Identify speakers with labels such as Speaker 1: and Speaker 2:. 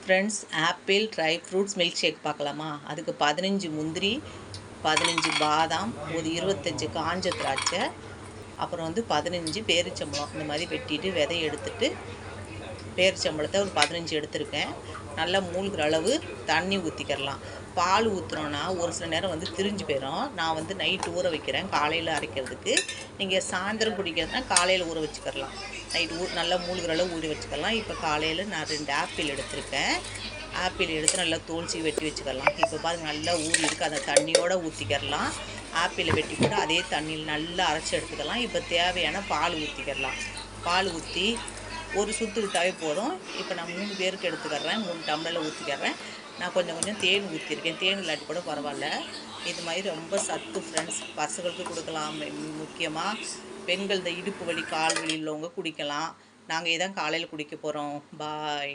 Speaker 1: Friends, apple dry fruits milkshake பார்க்கலாமா? அதுக்கு 15 முந்திரி, 15 பாதாம், ஒரு 25 காஞ்ச திராட்சை, அப்புறம் 15 பேரிச்சம்பழம் இந்த மாதிரி வெட்டிட்டு விதைய எடுத்துட்டு, பேரிச்சம்பழத்தை ஒரு 15 எடுத்திருக்கேன். நல்லா மூழ்கிற அளவு தண்ணி ஊற்றிக்கிறலாம். பால் ஊற்றுனோன்னா ஒரு சில நேரம் திரிஞ்சு போயிடும். நான் நைட்டு ஊற வைக்கிறேன் காலையில் அரைக்கிறதுக்கு. நீங்கள் சாயந்தரம் குடிக்கிறதுனா காலையில் ஊற வச்சுக்கிறலாம். நைட்டு நல்லா மூழ்கிற அளவு ஊற வச்சுக்கலாம். இப்போ காலையில் நான் 2 ஆப்பிள் எடுத்திருக்கேன். ஆப்பிள் எடுத்து நல்லா தோல்ச்சி வெட்டி வச்சுக்கலாம். இப்போ பாருங்கள் நல்லா ஊறி இருக்குது. அந்த தண்ணியோடு ஊற்றிக்கிறலாம். ஆப்பிளை வெட்டி போட்டு அதே தண்ணியில் நல்லா அரைச்சி எடுத்துக்கலாம். இப்போ தேவையான பால் ஊற்றிக்கிறலாம். பால் ஊற்றி ஒரு சுற்று விட்டாவே போதும். இப்போ நான் 3 பேருக்கு எடுத்துக்கிறேன். 3 டம்ளரில் ஊற்றிக்கிறேன். நான் கொஞ்சம் தேன் ஊற்றிருக்கேன். தேன் இல்லாட்டி கூட பரவாயில்ல. இது மாதிரி ரொம்ப சத்து ஃப்ரெண்ட்ஸ். பசங்களுக்கு கொடுக்கலாம். முக்கியமாக பெண்கள் இந்த இடுப்பு வலி கால் வலி உள்ளவங்க குடிக்கலாம். நாங்கள் இதான் காலையில் குடிக்க போகிறோம். பாய்.